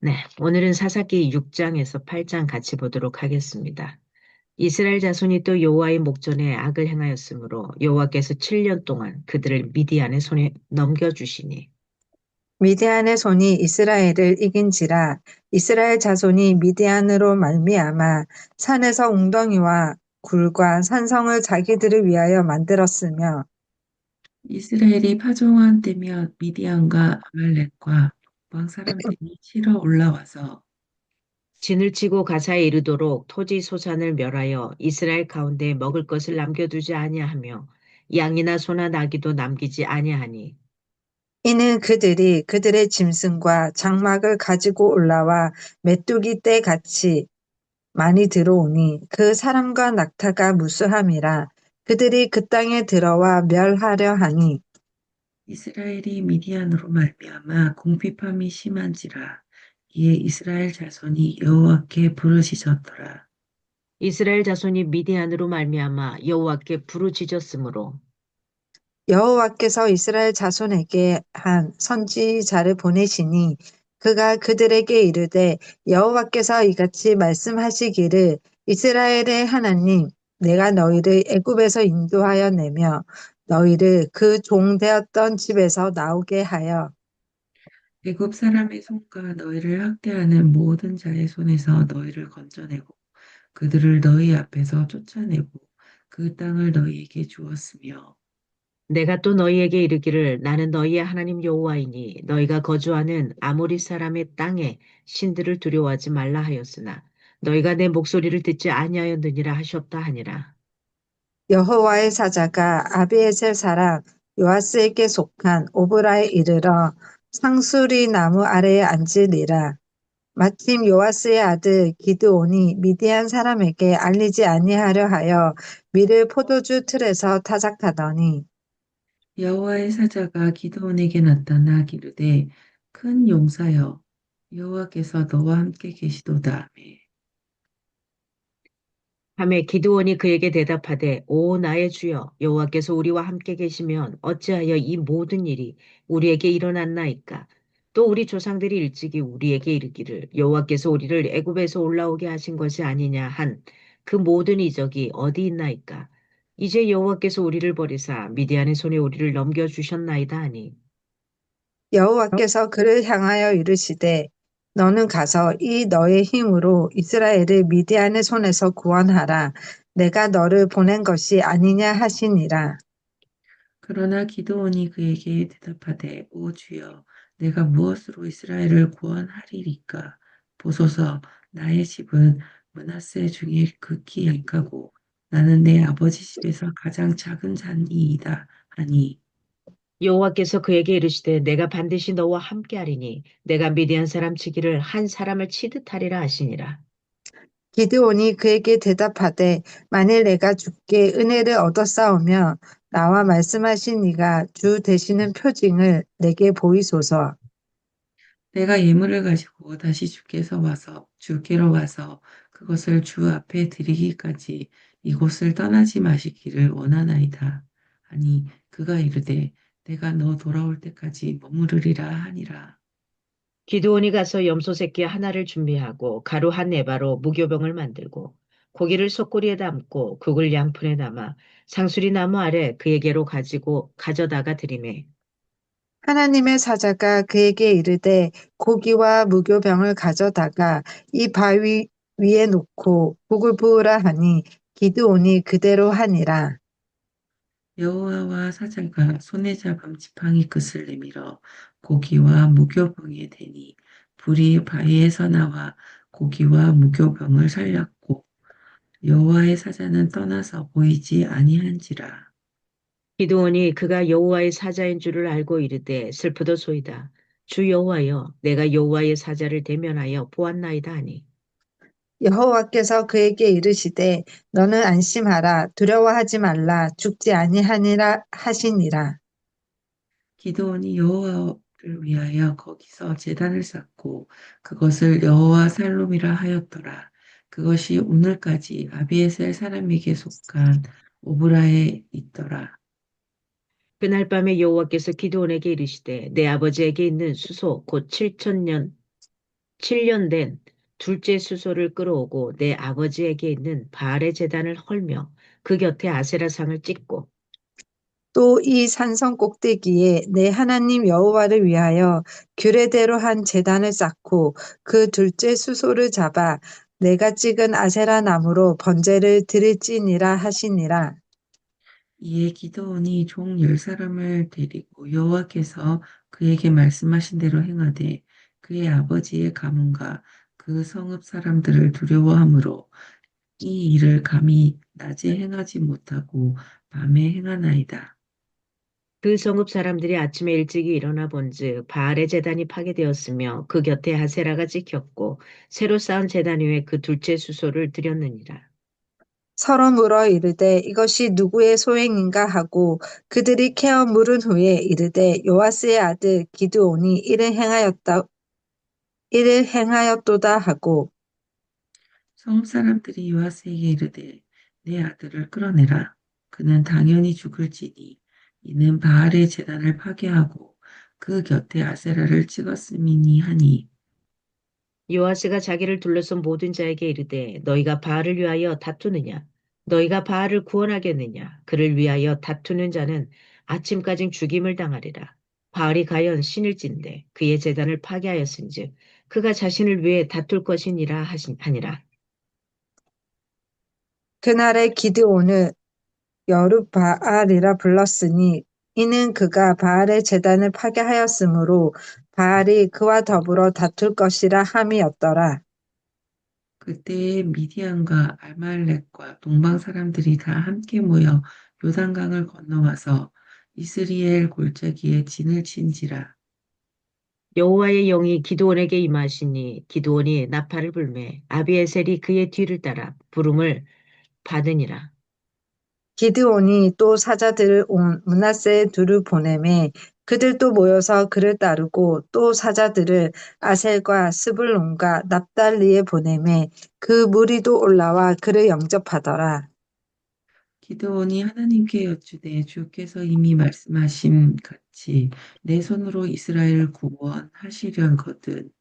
네, 오늘은 사사기 6장에서 8장 같이 보도록 하겠습니다. 이스라엘 자손이 또 여호와의 목전에 악을 행하였으므로 여호와께서 7년 동안 그들을 미디안의 손에 넘겨주시니 미디안의 손이 이스라엘을 이긴지라. 이스라엘 자손이 미디안으로 말미암아 산에서 웅덩이와 굴과 산성을 자기들을 위하여 만들었으며, 이스라엘이 파종한 때면 미디안과 아말렉과 북방 사람들이 치러 올라와서 진을 치고 가사에 이르도록 토지 소산을 멸하여 이스라엘 가운데 먹을 것을 남겨두지 아니하며 양이나 소나 나귀도 남기지 아니하니 이는 그들이 그들의 짐승과 장막을 가지고 올라와 메뚜기 떼 같이 많이 들어오니 그 사람과 낙타가 무수함이라. 그들이 그 땅에 들어와 멸하려 하니, 이스라엘이 미디안으로 말미암아 궁핍함이 심한지라. 이에 이스라엘 자손이 여호와께 부르짖었더라. 이스라엘 자손이 미디안으로 말미암아 여호와께 부르짖었으므로 여호와께서 이스라엘 자손에게 한 선지자를 보내시니, 그가 그들에게 이르되, 여호와께서 이같이 말씀하시기를, 이스라엘의 하나님, 내가 너희를 애굽에서 인도하여 내며 너희를 그 종 되었던 집에서 나오게 하여 애굽 사람의 손과 너희를 학대하는 모든 자의 손에서 너희를 건져내고 그들을 너희 앞에서 쫓아내고 그 땅을 너희에게 주었으며 내가 또 너희에게 이르기를 나는 너희의 하나님 여호와이니 너희가 거주하는 아모리 사람의 땅에 신들을 두려워하지 말라 하였으나 너희가 내 목소리를 듣지 아니하였느니라 하셨다 하니라. 여호와의 사자가 아비에셀 사람 요아스에게 속한 오브라에 이르러 상수리 나무 아래에 앉으리라. 마침 요아스의 아들 기드온이 미디안 사람에게 알리지 아니하려 하여 밀을 포도주 틀에서 타작하더니, 여호와의 사자가 기드온에게 나타나 기르되 큰 용사여 여호와께서 너와 함께 계시도다. 하매 하매 기드온이 그에게 대답하되 오 나의 주여 여호와께서 우리와 함께 계시면 어찌하여 이 모든 일이 우리에게 일어났나이까. 또 우리 조상들이 일찍이 우리에게 이르기를 여호와께서 우리를 애굽에서 올라오게 하신 것이 아니냐 한 그 모든 이적이 어디 있나이까. 이제 여호와께서 우리를 버리사 미디안의 손에 우리를 넘겨 주셨나이다 하니 여호와께서 그를 향하여 이르시되, 너는 가서 이 너의 힘으로 이스라엘을 미디안의 손에서 구원하라. 내가 너를 보낸 것이 아니냐 하시니라. 그러나 기드온이 그에게 대답하되 오 주여 내가 무엇으로 이스라엘을 구원하리리까. 보소서 나의 집은 므낫세 중에 극히 약하고 나는 내 아버지 집에서 가장 작은 자니이다 하니 여호와께서 그에게 이르시되 내가 반드시 너와 함께하리니 내가 미디안 사람 치기를 한 사람을 치듯 하리라 하시니라. 기드온이 그에게 대답하되, 만일 내가 주께 은혜를 얻었사오며 나와 말씀하신 이가 주 되시는 표징을 내게 보이소서. 내가 예물을 가지고 다시 주께로 와서 그것을 주 앞에 드리기까지 이곳을 떠나지 마시기를 원하나이다. 아니 그가 이르되 내가 너 돌아올 때까지 머무르리라 하니라. 기드온이 가서 염소 새끼 하나를 준비하고 가루 한 에바로 무교병을 만들고 고기를 속고리에 담고 국을 양푼에 담아 상수리 나무 아래 그에게로 가지고 가져다가 드리매 하나님의 사자가 그에게 이르되, 고기와 무교병을 가져다가 이 바위 위에 놓고 북을 부으라 하니, 기드온이 그대로 하니라. 여호와와 사자가 손에 잡은 지팡이 끝을 내밀어 고기와 무교병에 대니 불이 바위에서 나와 고기와 무교병을 살렸고 여호와의 사자는 떠나서 보이지 아니한지라. 기드온이 그가 여호와의 사자인 줄을 알고 이르되 슬프도소이다. 주 여호와여 내가 여호와의 사자를 대면하여 보았나이다 하니 여호와께서 그에게 이르시되, 너는 안심하라. 두려워하지 말라. 죽지 아니하니라 하시니라. 기드온이 여호와를 위하여 거기서 제단을 쌓고 그것을 여호와 살롬이라 하였더라. 그것이 오늘까지 아비에셀 사람에게 속한 오브라에 있더라. 그날 밤에 여호와께서 기드온에게 이르시되 내 아버지에게 있는 수소 곧 7천년 7년 된 둘째 수소를 끌어오고 내 아버지에게 있는 바알의 제단을 헐며 그 곁에 아세라상을 찍고 또 이 산성 꼭대기에 내 하나님 여호와를 위하여 규례대로 한 제단을 쌓고 그 둘째 수소를 잡아 내가 찍은 아세라 나무로 번제를 드릴지니라 하시니라. 이에 기드온이 종 10사람을 데리고 여호와께서 그에게 말씀하신 대로 행하되 그의 아버지의 가문과 그 성읍 사람들을 두려워하므로 이 일을 감히 낮에 행하지 못하고 밤에 행하나이다. 그 성읍 사람들이 아침에 일찍이 일어나 본즉 바알의 제단이 파괴되었으며 그 곁에 아세라가 찍혔고 새로 쌓은 제단 위에 그 둘째 수소를 드렸느니라. 서로 물어 이르되 이것이 누구의 소행인가 하고 그들이 캐어 물은 후에 이르되 요아스의 아들 기드온이 이를 행하였도다 하고 성읍 사람들이 요아스에게 이르되 내 아들을 끌어내라. 그는 당연히 죽을지니 이는 바알의 제단을 파괴하고 그 곁에 아세라를 찍었음이니 하니 요아스가 자기를 둘러싼 모든 자에게 이르되 너희가 바알을 위하여 다투느냐 너희가 바알을 구원하겠느냐 그를 위하여 다투는 자는 아침까지 죽임을 당하리라. 바알이 가연 신일진데 그의 제단을 파괴하였은즉 그가 자신을 위해 다툴 것이니라 하니라. 그날의 기드온을 여룻바알이라 불렀으니 이는 그가 바알의 제단을 파괴하였으므로 바알이 그와 더불어 다툴 것이라 함이었더라. 그때에 미디안과 아말렉과 동방 사람들이 다 함께 모여 요단강을 건너와서 이스리엘 골짜기에 진을 친지라. 여호와의 영이 기드온에게 임하시니 기드온이 나팔을 불매 아비에셀이 그의 뒤를 따라 부름을 받으니라. 기드온이 또 사자들을 온 므낫세의 두를 보내매 그들도 모여서 그를 따르고 또 사자들을 아셀과 스불론과 납달리에 보내매 그 무리도 올라와 그를 영접하더라. 기드온이 하나님께 여쭈되 주께서 이미 말씀하신 같이 내 손으로 이스라엘을 구원하시려거든.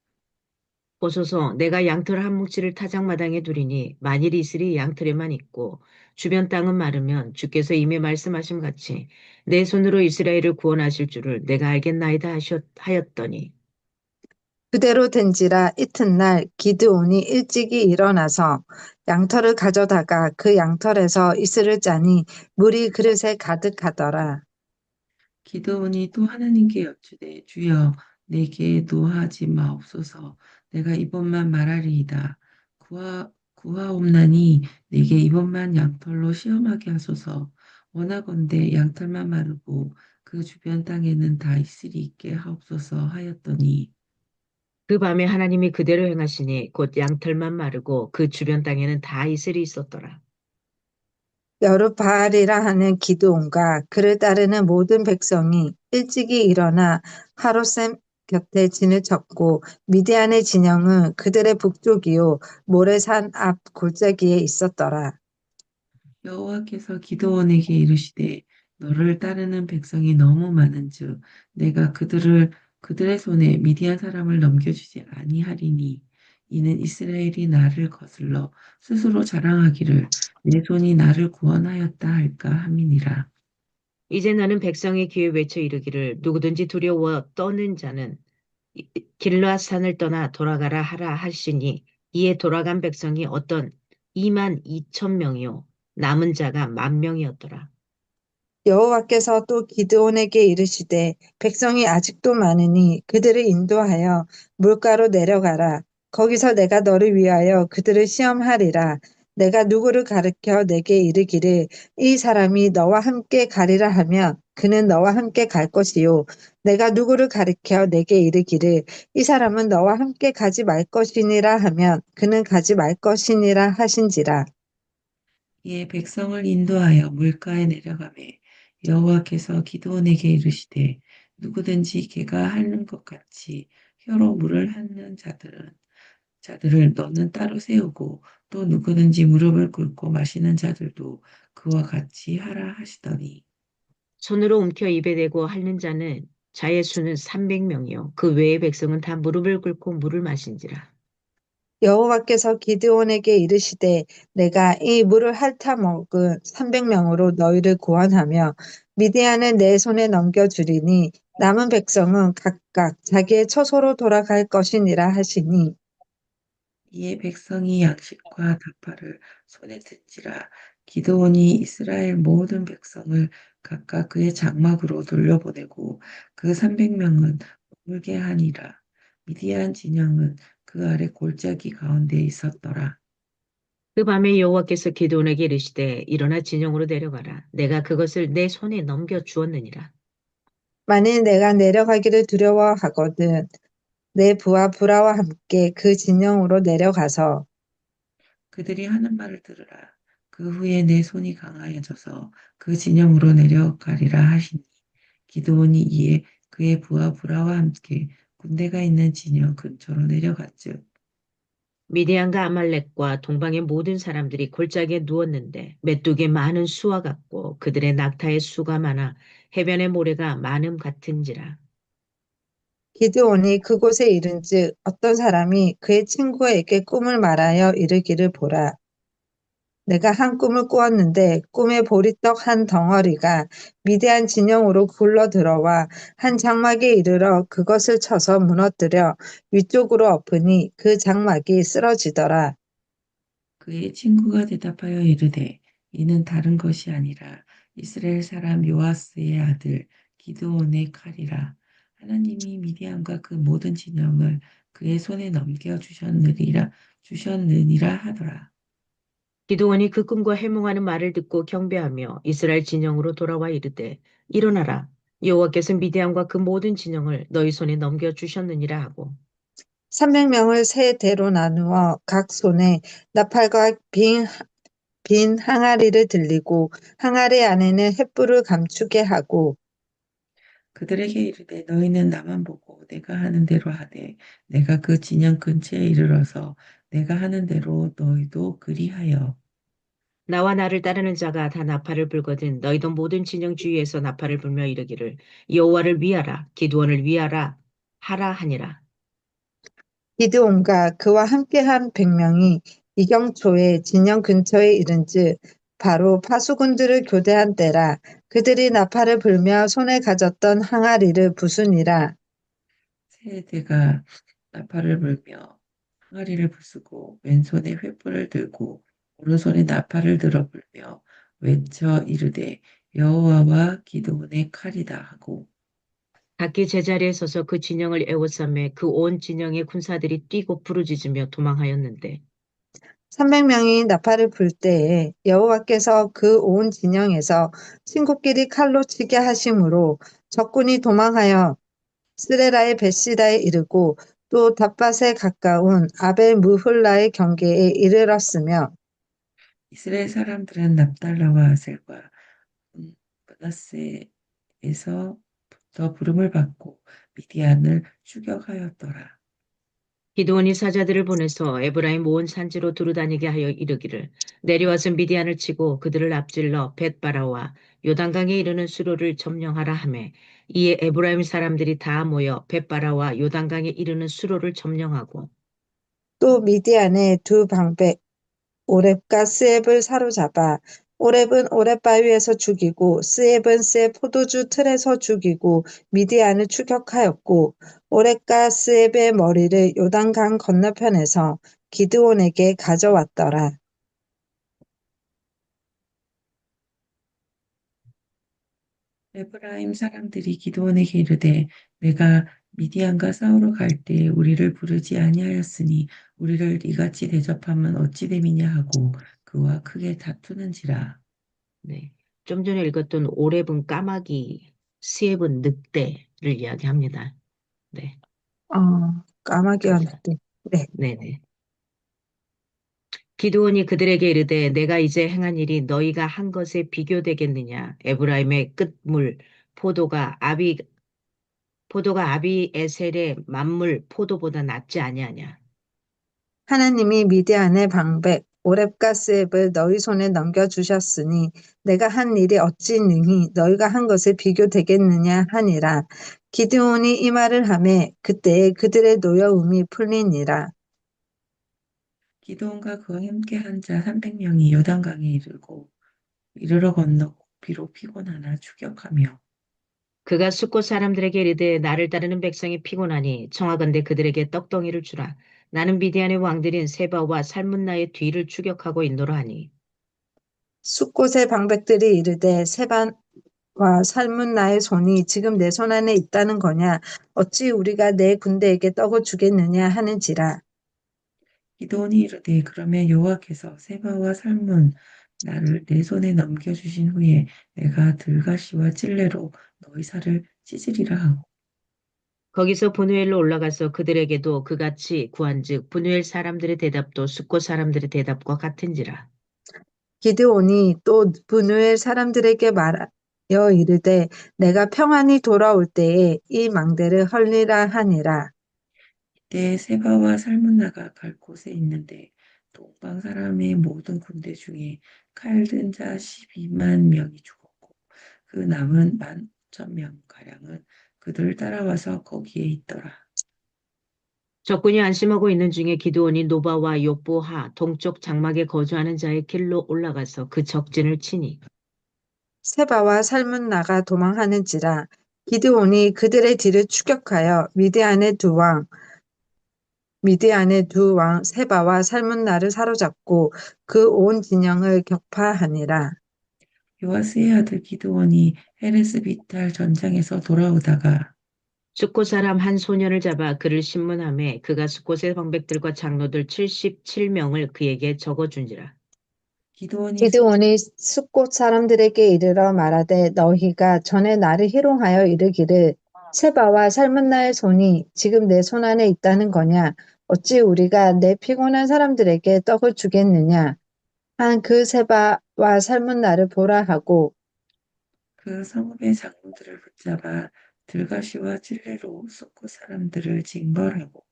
보소서 내가 양털 한 뭉치를 타작마당에 두리니 만일 이슬이 양털에만 있고 주변 땅은 마르면 주께서 이미 말씀하심 같이 내 손으로 이스라엘을 구원하실 줄을 내가 알겠나이다 하였더니 그대로 된지라 이튿날 기드온이 일찍이 일어나서 양털을 가져다가 그 양털에서 이슬을 짜니 물이 그릇에 가득하더라. 기드온이 또 하나님께 여쭈되 주여 내게 노하지 마옵소서. 내가 이번만 말하리이다. 구하옵나니 내게 이번만 양털로 시험하게 하소서. 원하건대 양털만 마르고 그 주변 땅에는 다 이슬이 있게 하옵소서 하였더니 그 밤에 하나님이 그대로 행하시니 곧 양털만 마르고 그 주변 땅에는 다 이슬이 있었더라. 여룻바알이라 하는 기드온과 그를 따르는 모든 백성이 일찍이 일어나 하롯셈 곁에 진을 쳤고 미디안의 진영은 그들의 북쪽이요 모레산 앞 골짜기에 있었더라. 여호와께서 기드온에게 이르시되 너를 따르는 백성이 너무 많은즉 내가 그들의 손에 미디안 사람을 넘겨주지 아니하리니 이는 이스라엘이 나를 거슬러 스스로 자랑하기를 내 손이 나를 구원하였다 할까 함이니라. 이제 나는 백성의 귀에 외쳐 이르기를 누구든지 두려워 떠는 자는 길르앗산을 떠나 돌아가라 하라 하시니 이에 돌아간 백성이 어떤 2만 2천 명이요 남은 자가 1만 명이었더라. 여호와께서 또 기드온에게 이르시되 백성이 아직도 많으니 그들을 인도하여 물가로 내려가라. 거기서 내가 너를 위하여 그들을 시험하리라. 내가 누구를 가르켜 내게 이르기를 이 사람이 너와 함께 가리라 하면 그는 너와 함께 갈 것이요. 내가 누구를 가르켜 내게 이르기를 이 사람은 너와 함께 가지 말 것이니라 하면 그는 가지 말 것이니라 하신지라. 이에 백성을 인도하여 물가에 내려가매 여호와께서 기드온에게 이르시되 누구든지 개가 핥는 것 같이 혀로 물을 핥는 자들을 너는 따로 세우고 또 누구든지 무릎을 꿇고 마시는 자들도 그와 같이 하라 하시더니 손으로 움켜 입에 대고 핥는 자는 자의 수는 300명이요. 그 외의 백성은 다 무릎을 꿇고 물을 마신지라. 여호와께서 기드온에게 이르시되 내가 이 물을 핥아 먹은 300명으로 너희를 구원하며 미디안을 내 손에 넘겨주리니 남은 백성은 각각 자기의 처소로 돌아갈 것이니라 하시니 이에 백성이 양식과 다파를 손에 든지라. 기드온이 이스라엘 모든 백성을 각각 그의 장막으로 돌려보내고 그 300명은 머물게 하니라. 미디안 진영은 그 아래 골짜기 가운데 있었더라. 그 밤에 여호와께서 기드온에게 이르시되 일어나 진영으로 내려가라. 내가 그것을 내 손에 넘겨 주었느니라. 만일 내가 내려가기를 두려워하거든 내 부하 브라와 함께 그 진영으로 내려가서 그들이 하는 말을 들으라. 그 후에 내 손이 강하여져서 그 진영으로 내려가리라 하시니 기드온이 이에 그의 부하 브라와 함께 군대가 있는 진영 근처로 내려갔즉 미디안과 아말렉과 동방의 모든 사람들이 골짜기에 누웠는데 메뚜기 많은 수와 같고 그들의 낙타의 수가 많아 해변의 모래가 많음 같은지라. 기드온이 그곳에 이른즉 어떤 사람이 그의 친구에게 꿈을 말하여 이르기를 보라. 내가 한 꿈을 꾸었는데 꿈에 보리떡 한 덩어리가 미대한 진영으로 굴러 들어와 한 장막에 이르러 그것을 쳐서 무너뜨려 위쪽으로 엎으니 그 장막이 쓰러지더라. 그의 친구가 대답하여 이르되 이는 다른 것이 아니라 이스라엘 사람 요아스의 아들 기드온의 칼이라. 하나님이 미디안과 그 모든 진영을 그의 손에 넘겨 주셨느니라 하더라. 기드온이 그 꿈과 해몽하는 말을 듣고 경배하며 이스라엘 진영으로 돌아와 이르되 일어나라. 여호와께서 미디안과 그 모든 진영을 너희 손에 넘겨 주셨느니라 하고 300명을 세 대로 나누어 각 손에 나팔과 빈 항아리를 들리고 항아리 안에는 횃불을 감추게 하고 그들에게 이르되 너희는 나만 보고 내가 하는 대로 하되 내가 그 진영 근처에 이르러서 내가 하는 대로 너희도 그리하여 나와 나를 따르는 자가 다 나팔을 불거든 너희도 모든 진영 주위에서 나팔을 불며 이르기를 여호와를 위하라 기드온을 위하라 하라 하니라. 기드온과 그와 함께한 100명이 이경초에 진영 근처에 이른즉 바로 파수꾼들을 교대한 때라. 그들이 나팔을 불며 손에 가졌던 항아리를 부수니라. 세 대가 나팔을 불며 항아리를 부수고 왼손에 횃불을 들고 오른손에 나팔을 들어 불며 외쳐 이르되 여호와와 기드온의 칼이다 하고 각기 제자리에 서서 그 진영을 에워싸매 그 온 진영의 군사들이 뛰고 부르짖으며 도망하였는데 300명이 나팔을 불 때에 여호와께서 그 온 진영에서 친구끼리 칼로 치게 하심으로 적군이 도망하여 스레라의 벳시다에 이르고 또 답밭에 가까운 아벨 무훌라의 경계에 이르렀으며 이스라엘 사람들은 납달라와 아셀과 므낫세에서부터 부름을 받고 미디안을 추격하였더라. 기드온이 사자들을 보내서 에브라임 온 산지로 두루다니게 하여 이르기를 내려와서 미디안을 치고 그들을 앞질러 벳바라와 요단강에 이르는 수로를 점령하라 하매 이에 에브라임 사람들이 다 모여 벳바라와 요단강에 이르는 수로를 점령하고 또 미디안의 두 방백 오렙과 스앱을 사로잡아 오렙은 오렙 바위에서 죽이고 스앱은 스앱 포도주 틀에서 죽이고 미디안을 추격하였고 오렙과 스앱의 머리를 요단강 건너편에서 기드온에게 가져왔더라. 에브라임 사람들이 기드온에게 이르되 내가 미디안과 싸우러 갈 때 우리를 부르지 아니하였으니 우리를 이같이 대접하면 어찌 됨이냐 하고 그와 크게 다투는지라. 네. 좀 전에 읽었던 오렙은 까마귀, 스엡은 늑대를 이야기합니다. 네. 까마귀였는데. 네. 네네. 기드온이 그들에게 이르되 내가 이제 행한 일이 너희가 한 것에 비교되겠느냐. 에브라임의 끝물 포도가 아비에셀의 만물 포도보다 낫지 아니하냐. 하나님이 미디안의 방백 오렙과 스앱을 너희 손에 넘겨주셨으니 내가 한 일이 어찌 능히 너희가 한 것에 비교되겠느냐 하니라. 기드온이 이 말을 하매 그때에 그들의 노여움이 풀리니라. 기드온과 그와 함께 한 자 300명이 요단강에 이르러 건너고 비록 피곤하나 추격하며 그가 숫곳 사람들에게 이르되 나를 따르는 백성이 피곤하니 청하건대 그들에게 떡덩이를 주라. 나는 미디안의 왕들인 세바와 살문나의 뒤를 추격하고 있노라 하니. 숫곳의 방백들이 이르되 세반와 살문나의 손이 지금 내 손 안에 있다는 거냐? 어찌 우리가 내 군대에게 떡을 주겠느냐 하는지라. 기드온이 이르되 그러면 여호와께서 세바와 살문 나를 내 손에 넘겨주신 후에 내가 들가시와 찔레로 너희 살을 찢으리라 하고 거기서 분우엘로 올라가서 그들에게도 그같이 구한즉 분우엘 사람들의 대답도 숫곳 사람들의 대답과 같은지라. 기드온이 또 분우엘 사람들에게 말하여 이르되 내가 평안히 돌아올 때에 이 망대를 헐리라 하니라. 이때 세바와 살문나가 갈 곳에 있는데 동방 사람의 모든 군대 중에 칼 든 자 12만 명이 죽었고 그 남은 15,000명 가량은 그들을 따라와서 거기에 있더라. 적군이 안심하고 있는 중에 기드온이 노바와 욕보하 동쪽 장막에 거주하는 자의 길로 올라가서 그 적진을 치니 세바와 살문나가 도망하는지라. 기드온이 그들의 뒤를 추격하여 미디안의 두 왕 세바와 살문나를 사로잡고 그 온 진영을 격파하니라. 요아스의 아들 기드온이 헤레스 비탈 전장에서 돌아오다가 숫곳 사람 한 소년을 잡아 그를 신문하매 그가 숫곳의 방백들과 장로들 77명을 그에게 적어준지라. 기드온이 기드온이 숫곳 사람들에게 이르러 말하되 너희가 전에 나를 희롱하여 이르기를 세바와 살문나의 손이 지금 내 손 안에 있다는 거냐? 어찌 우리가 내 피곤한 사람들에게 떡을 주겠느냐? 한 그 세바와 살문나를 보라 하고 그 성읍의 장로들을 붙잡아 들가시와 찔레로 쏟고 사람들을 징벌하고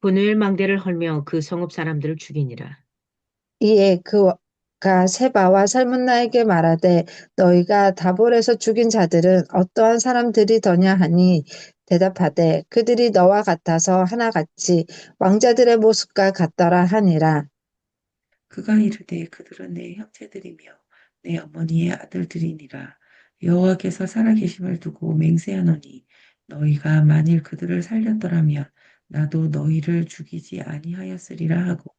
분우엘 망대를 헐며 그 성읍 사람들을 죽이니라. 이에 그가 세바와 살문나에게 말하되 너희가 다볼에서 죽인 자들은 어떠한 사람들이 더냐 하니 대답하되 그들이 너와 같아서 하나같이 왕자들의 모습과 같더라 하니라. 그가 이르되 그들은 내 형제들이며 내 어머니의 아들들이니라. 여호와께서 살아계심을 두고 맹세하노니 너희가 만일 그들을 살렸더라면 나도 너희를 죽이지 아니하였으리라 하고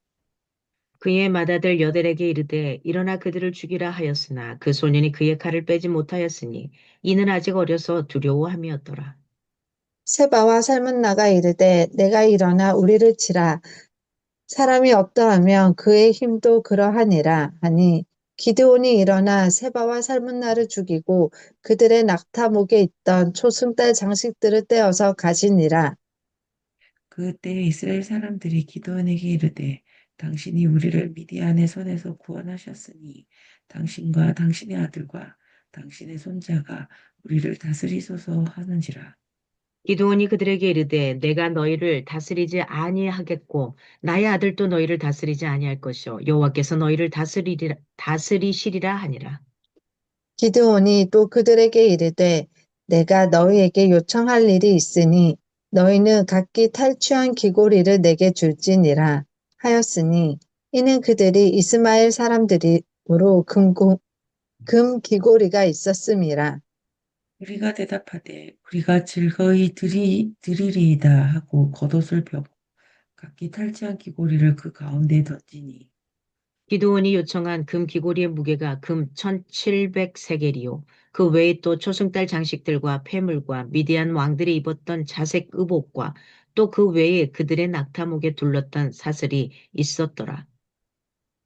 그의 맏아들 여델에게 이르되 일어나 그들을 죽이라 하였으나 그 소년이 그의 칼을 빼지 못하였으니 이는 아직 어려서 두려워함이었더라. 세바와 살문나가 이르되 내가 일어나 우리를 치라. 사람이 어떠하면 그의 힘도 그러하니라 하니 기드온이 일어나 세바와 살문나를 죽이고 그들의 낙타목에 있던 초승달 장식들을 떼어서 가지니라. 그때 이스라엘 사람들이 기드온에게 이르되 당신이 우리를 미디안의 손에서 구원하셨으니 당신과 당신의 아들과 당신의 손자가 우리를 다스리소서 하는지라. 기드온이 그들에게 이르되 내가 너희를 다스리지 아니하겠고 나의 아들도 너희를 다스리지 아니할 것이요 여호와께서 너희를 다스리시리라 하니라. 기드온이 또 그들에게 이르되 내가 너희에게 요청할 일이 있으니 너희는 각기 탈취한 귀고리를 내게 줄지니라 하였으니 이는 그들이 이스마엘 사람들이므로 금 귀고리가 있었음이라. 우리가 대답하되 우리가 즐거이 드리리이다 하고 겉옷을 펴고 각기 탈취한 귀고리를 그 가운데에 던지니 기드온이 요청한 금 귀고리의 무게가 금 1700세겔이요. 그 외에 또 초승달 장식들과 폐물과 미디안 왕들이 입었던 자색 의복과 또 그 외에 그들의 낙타목에 둘렀던 사슬이 있었더라.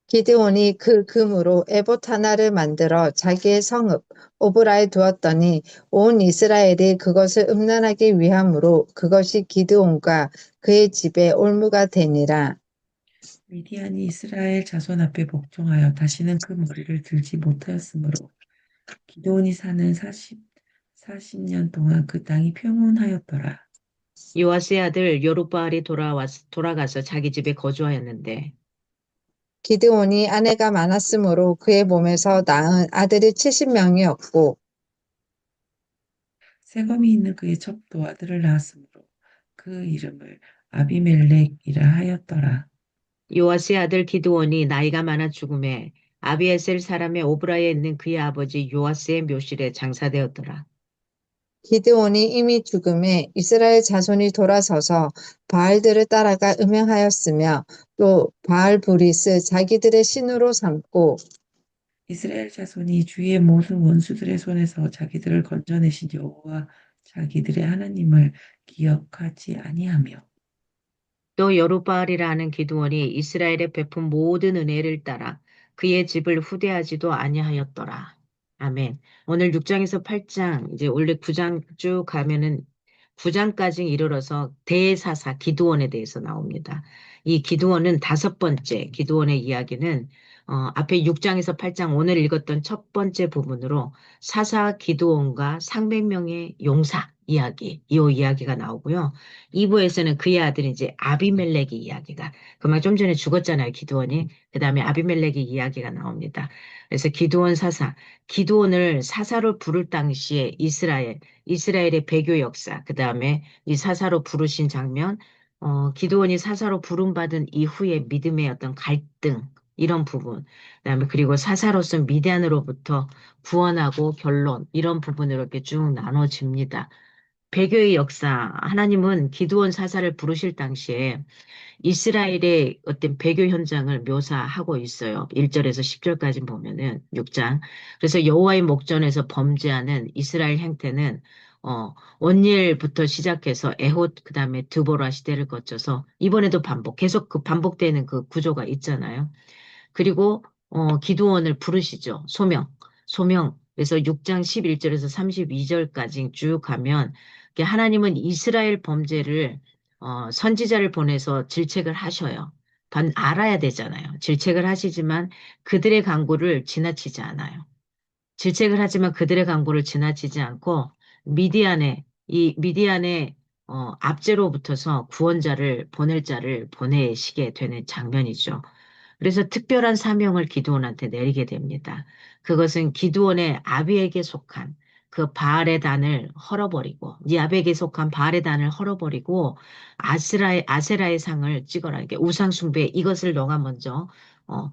기드온이 그 금으로 에봇 하나를 만들어 자기의 성읍 오브라에 두었더니 온 이스라엘이 그것을 음란하기 위함으로 그것이 기드온과 그의 집에 올무가 되니라. 미디안이 이스라엘 자손 앞에 복종하여 다시는 그 머리를 들지 못하였으므로 기드온이 사는 40년 동안 그 땅이 평온하였더라. 요아스의 아들 여룹바알이 돌아가서 자기 집에 거주하였는데 기드온이 아내가 많았으므로 그의 몸에서 낳은 아들이 70명이었고 세검이 있는 그의 첩도 아들을 낳았으므로 그 이름을 아비멜렉이라 하였더라. 요아스의 아들 기드온이 나이가 많아 죽음에 아비에셀 사람의 오브라에 있는 그의 아버지 요아스의 묘실에 장사되었더라. 기드온이 이미 죽음에 이스라엘 자손이 돌아서서 바알들을 따라가 음행하였으며 또 바알 브리스 자기들의 신으로 삼고 이스라엘 자손이 주의 모든 원수들의 손에서 자기들을 건져내신 여호와 자기들의 하나님을 기억하지 아니하며 또 여룻바알이라 하는 기드온이 이스라엘에 베푼 모든 은혜를 따라 그의 집을 후대하지도 아니하였더라. 아멘. 오늘 6장에서 8장, 이제 원래 9장 쭉 가면은 9장까지 이르러서 대사사 기드온에 대해서 나옵니다. 이 기드온은 다섯 번째 기드온의 이야기는 앞에 6장에서 8장 오늘 읽었던 첫 번째 부분으로 사사 기드온과 300명의 용사 이야기, 이 이야기가 나오고요. 2부에서는 그의 아들이 이제 아비멜렉의 이야기가, 그만 좀 전에 죽었잖아요, 기드온이. 그 다음에 아비멜렉의 이야기가 나옵니다. 그래서 기드온 사사, 기드온을 사사로 부를 당시에 이스라엘의 배교 역사, 그 다음에 이 사사로 부르신 장면, 기드온이 사사로 부름받은 이후의 믿음의 어떤 갈등, 이런 부분, 그다음에 그리고 사사로서 미디안으로부터 구원하고 결론, 이런 부분으로 이렇게 쭉 나눠집니다. 배교의 역사, 하나님은 기드온 사사를 부르실 당시에 이스라엘의 어떤 배교 현장을 묘사하고 있어요. 1절에서 10절까지 보면은 6장. 그래서 여호와의 목전에서 범죄하는 이스라엘 행태는 온일부터 시작해서 에톳 그다음에 드보라 시대를 거쳐서 이번에도 계속 그 반복되는 그 구조가 있잖아요. 그리고 기도원을 부르시죠. 소명. 그래서 6장 11절에서 32절까지 쭉 가면 하나님은 이스라엘 범죄를 선지자를 보내서 질책을 하셔요. 알아야 되잖아요. 질책을 하시지만 그들의 강구를 지나치지 않아요. 질책을 하지만 그들의 강구를 지나치지 않고 미디안의 압제로 붙어서 구원자를 보낼 자를 보내시게 되는 장면이죠. 그래서 특별한 사명을 기드온한테 내리게 됩니다. 그것은 기드온의 아비에게 속한 그 바알의 단을 헐어버리고, 네 아비에게 속한 바알의 단을 헐어버리고, 아세라의 상을 찍어라. 이게 우상숭배, 이것을 너가 먼저, 어,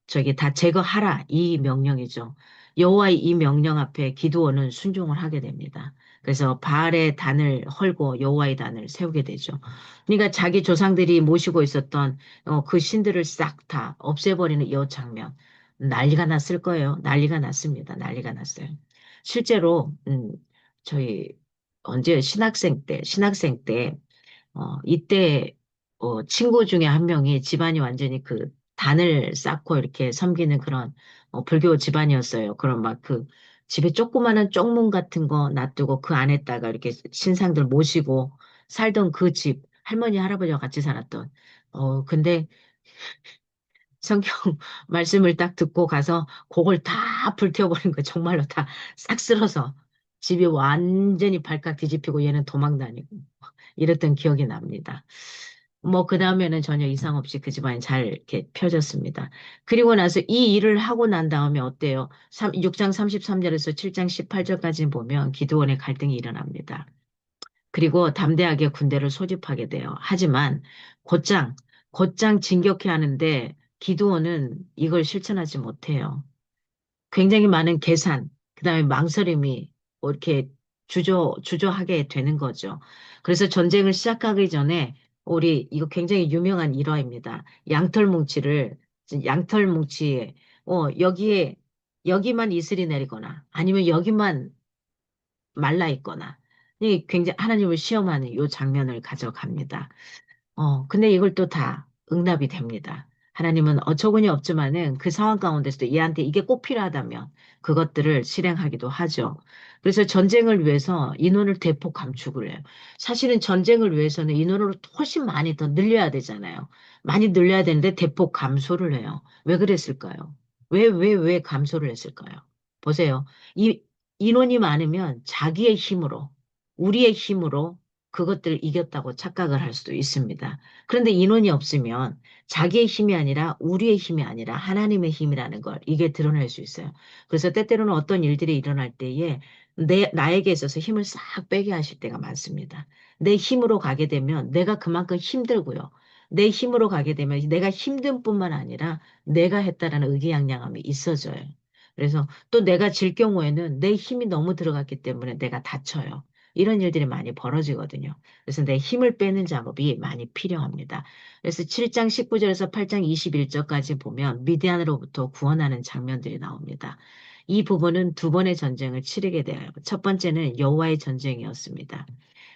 저기 다 제거하라. 이 명령이죠. 여호와의 이 명령 앞에 기드온은 순종을 하게 됩니다. 그래서 바알의 단을 헐고 여호와의 단을 세우게 되죠. 그러니까 자기 조상들이 모시고 있었던 그 신들을 싹 다 없애버리는 이 장면. 난리가 났을 거예요. 난리가 났습니다. 난리가 났어요. 실제로, 저희, 언제 신학생 때, 이때, 친구 중에 한 명이 집안이 완전히 그 단을 쌓고 이렇게 섬기는 그런, 불교 집안이었어요. 그런 막 그, 집에 조그마한 쪽문 같은 거 놔두고 그 안에다가 이렇게 신상들 모시고 살던 그 집, 할머니, 할아버지와 같이 살았던. 근데 성경 말씀을 딱 듣고 가서 그걸 다 불태워버린 거 정말로 다 싹 쓸어서 집이 완전히 발칵 뒤집히고 얘는 도망 다니고 이랬던 기억이 납니다. 뭐, 그 다음에는 전혀 이상 없이 그 집안이 잘 이렇게 펴졌습니다. 그리고 나서 이 일을 하고 난 다음에 어때요? 6장 33절에서 7장 18절까지 보면 기드온의 갈등이 일어납니다. 그리고 담대하게 군대를 소집하게 돼요. 하지만 곧장, 곧장 진격해 하는데 기드온은 이걸 실천하지 못해요. 굉장히 많은 계산, 그다음에 망설임이 뭐 이렇게 주저하게 되는 거죠. 그래서 전쟁을 시작하기 전에 우리 이거 굉장히 유명한 일화입니다. 양털 뭉치에 여기만 이슬이 내리거나 아니면 여기만 말라 있거나 이 굉장히 하나님을 시험하는 이 장면을 가져갑니다. 근데 이걸 또 다 응답이 됩니다. 하나님은 어처구니 없지만은 그 상황 가운데서도 얘한테 이게 꼭 필요하다면 그것들을 실행하기도 하죠. 그래서 전쟁을 위해서 인원을 대폭 감축을 해요. 사실은 전쟁을 위해서는 인원을 훨씬 많이 더 늘려야 되잖아요. 많이 늘려야 되는데 대폭 감소를 해요. 왜 그랬을까요? 왜 감소를 했을까요? 보세요. 이 인원이 많으면 자기의 힘으로, 우리의 힘으로 그것들을 이겼다고 착각을 할 수도 있습니다. 그런데 인원이 없으면 자기의 힘이 아니라 우리의 힘이 아니라 하나님의 힘이라는 걸 이게 드러낼 수 있어요. 그래서 때때로는 어떤 일들이 일어날 때에 나에게 있어서 힘을 싹 빼게 하실 때가 많습니다. 내 힘으로 가게 되면 내가 그만큼 힘들고요. 내 힘으로 가게 되면 내가 힘든 뿐만 아니라 내가 했다라는 의기양양함이 있어져요. 그래서 또 내가 질 경우에는 내 힘이 너무 들어갔기 때문에 내가 다쳐요. 이런 일들이 많이 벌어지거든요. 그래서 내 힘을 빼는 작업이 많이 필요합니다. 그래서 7장 19절에서 8장 21절까지 보면 미디안으로부터 구원하는 장면들이 나옵니다. 이 부분은 두 번의 전쟁을 치르게 돼요. 첫 번째는 여호와의 전쟁이었습니다.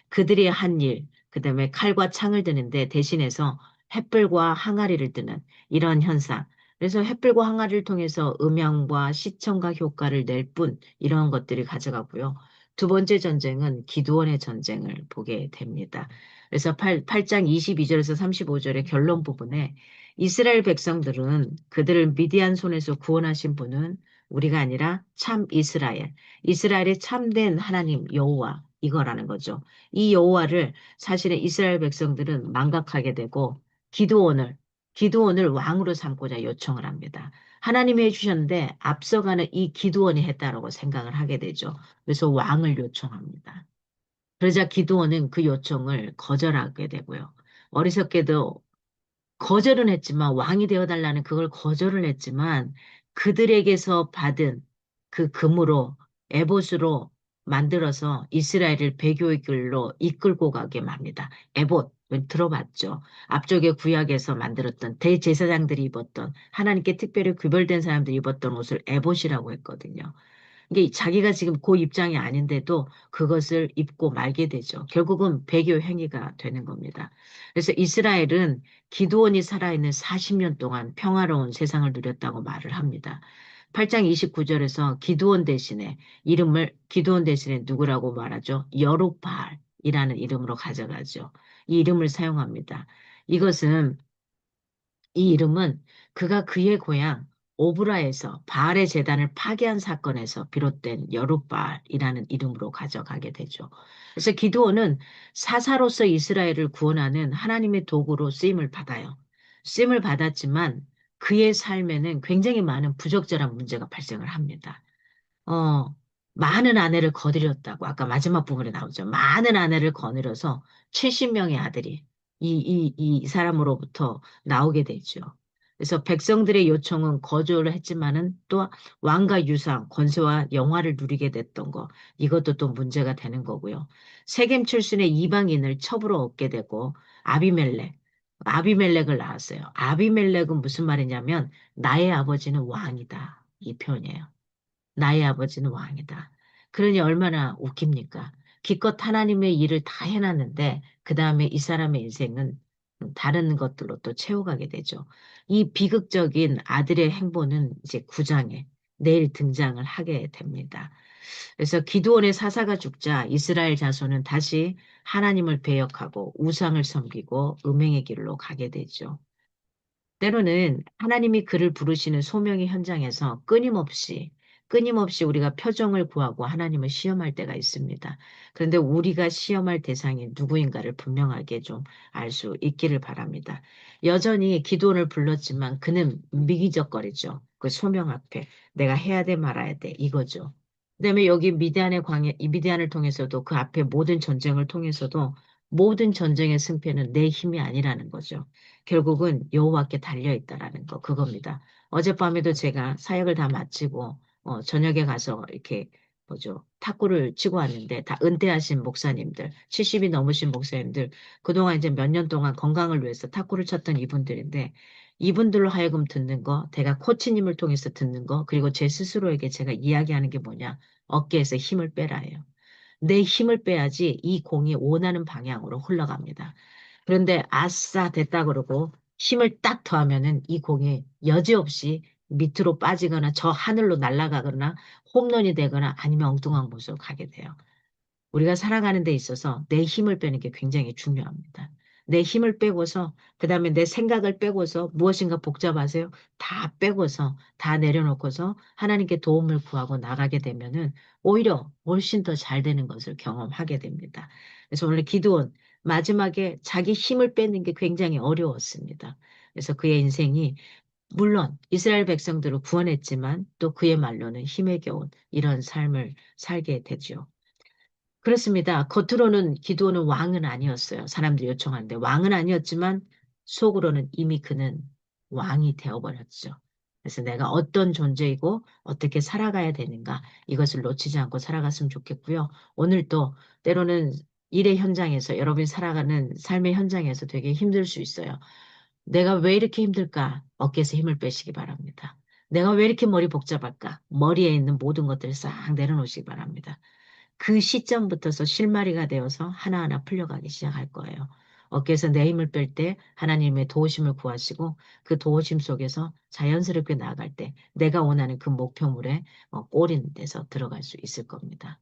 그들이 한 일, 그다음에 칼과 창을 드는데 대신해서 횃불과 항아리를 드는 이런 현상. 그래서 횃불과 항아리를 통해서 음향과 시청각 효과를 낼 뿐 이런 것들이 가져가고요. 두 번째 전쟁은 기드온의 전쟁을 보게 됩니다. 그래서 8장 22절에서 35절의 결론 부분에 이스라엘 백성들은 그들을 미디안 손에서 구원하신 분은 우리가 아니라 참 이스라엘, 이스라엘의 참된 하나님 여호와 이거라는 거죠. 이 여호와를 사실은 이스라엘 백성들은 망각하게 되고 기드온을 기드온을 왕으로 삼고자 요청을 합니다. 하나님이 해주셨는데 앞서가는 이 기드온이 했다라고 생각을 하게 되죠. 그래서 왕을 요청합니다. 그러자 기드온은 그 요청을 거절하게 되고요. 어리석게도 거절은 했지만 왕이 되어달라는 그걸 거절을 했지만 그들에게서 받은 그 금으로 에봇으로 만들어서 이스라엘을 배교의 길로 이끌고 가게 합니다. 에봇 들어봤죠? 앞쪽에 구약에서 만들었던 대제사장들이 입었던 하나님께 특별히 구별된 사람들이 입었던 옷을 에봇이라고 했거든요. 이게 자기가 지금 그 입장이 아닌데도 그것을 입고 말게 되죠. 결국은 배교 행위가 되는 겁니다. 그래서 이스라엘은 기드온이 살아있는 40년 동안 평화로운 세상을 누렸다고 말을 합니다. 8장 29절에서 기드온 대신에 누구라고 말하죠? 여룹바알이라는 이름으로 가져가죠. 이 이름을 사용합니다. 이것은 이 이름은 그가 그의 고향 오브라에서 바알의 제단을 파괴한 사건에서 비롯된 여룻바알이라는 이름으로 가져가게 되죠. 그래서 기드온은 사사로서 이스라엘을 구원하는 하나님의 도구로 쓰임을 받아요. 쓰임을 받았지만 그의 삶에는 굉장히 많은 부적절한 문제가 발생을 합니다. 어, 많은 아내를 거느렸다고 아까 마지막 부분에 나오죠. 많은 아내를 거느려서 70명의 아들이 이 사람으로부터 나오게 되죠. 그래서 백성들의 요청은 거절을 했지만은 또 왕과 유상, 권세와 영화를 누리게 됐던 거, 이것도 또 문제가 되는 거고요. 세겜 출신의 이방인을 첩으로 얻게 되고 아비멜렉을 낳았어요. 아비멜렉은 무슨 말이냐면 나의 아버지는 왕이다. 이 표현이에요. 나의 아버지는 왕이다. 그러니 얼마나 웃깁니까? 기껏 하나님의 일을 다 해놨는데 그 다음에 이 사람의 인생은 다른 것들로 또 채워가게 되죠. 이 비극적인 아들의 행보는 이제 9장에 내일 등장을 하게 됩니다. 그래서 기드온의 사사가 죽자 이스라엘 자손은 다시 하나님을 배역하고 우상을 섬기고 음행의 길로 가게 되죠. 때로는 하나님이 그를 부르시는 소명의 현장에서 끊임없이 우리가 표정을 구하고 하나님을 시험할 때가 있습니다. 그런데 우리가 시험할 대상이 누구인가를 분명하게 좀 알 수 있기를 바랍니다. 여전히 기도원을 불렀지만 그는 미기적거리죠. 그 소명 앞에 내가 해야 돼 말아야 돼 이거죠. 그다음에 여기 미디안의 광야, 이 미디안을 통해서도 그 앞에 모든 전쟁을 통해서도 모든 전쟁의 승패는 내 힘이 아니라는 거죠. 결국은 여호와께 달려 있다라는 거 그겁니다. 어젯밤에도 제가 사역을 다 마치고 저녁에 가서 이렇게 뭐죠 탁구를 치고 왔는데 다 은퇴하신 목사님들 70이 넘으신 목사님들 그동안 이제 몇 년 동안 건강을 위해서 탁구를 쳤던 이분들인데 이분들로 하여금 듣는 거 제가 코치님을 통해서 듣는 거 그리고 제 스스로에게 제가 이야기하는 게 뭐냐 어깨에서 힘을 빼라예요. 내 힘을 빼야지 이 공이 원하는 방향으로 흘러갑니다. 그런데 아싸 됐다 그러고 힘을 딱 더하면은 이 공이 여지없이 밑으로 빠지거나 저 하늘로 날아가거나 홈런이 되거나 아니면 엉뚱한 곳으로 가게 돼요. 우리가 살아가는 데 있어서 내 힘을 빼는 게 굉장히 중요합니다. 내 힘을 빼고서, 그 다음에 내 생각을 빼고서 무엇인가 복잡하세요? 다 빼고서, 다 내려놓고서 하나님께 도움을 구하고 나가게 되면은 오히려 훨씬 더 잘 되는 것을 경험하게 됩니다. 그래서 오늘 기드온, 마지막에 자기 힘을 빼는 게 굉장히 어려웠습니다. 그래서 그의 인생이 물론 이스라엘 백성들을 구원했지만 또 그의 말로는 힘에 겨운 이런 삶을 살게 되죠. 그렇습니다. 겉으로는 기드온은 왕은 아니었어요. 사람들이 요청하는데 왕은 아니었지만 속으로는 이미 그는 왕이 되어버렸죠. 그래서 내가 어떤 존재이고 어떻게 살아가야 되는가 이것을 놓치지 않고 살아갔으면 좋겠고요. 오늘 또 때로는 일의 현장에서 여러분이 살아가는 삶의 현장에서 되게 힘들 수 있어요. 내가 왜 이렇게 힘들까? 어깨에서 힘을 빼시기 바랍니다. 내가 왜 이렇게 머리 복잡할까? 머리에 있는 모든 것들을 싹 내려놓으시기 바랍니다. 그 시점부터서 실마리가 되어서 하나하나 풀려가기 시작할 거예요. 어깨에서 내 힘을 뺄 때 하나님의 도우심을 구하시고 그 도우심 속에서 자연스럽게 나아갈 때 내가 원하는 그 목표물에 꼬린 데서 들어갈 수 있을 겁니다.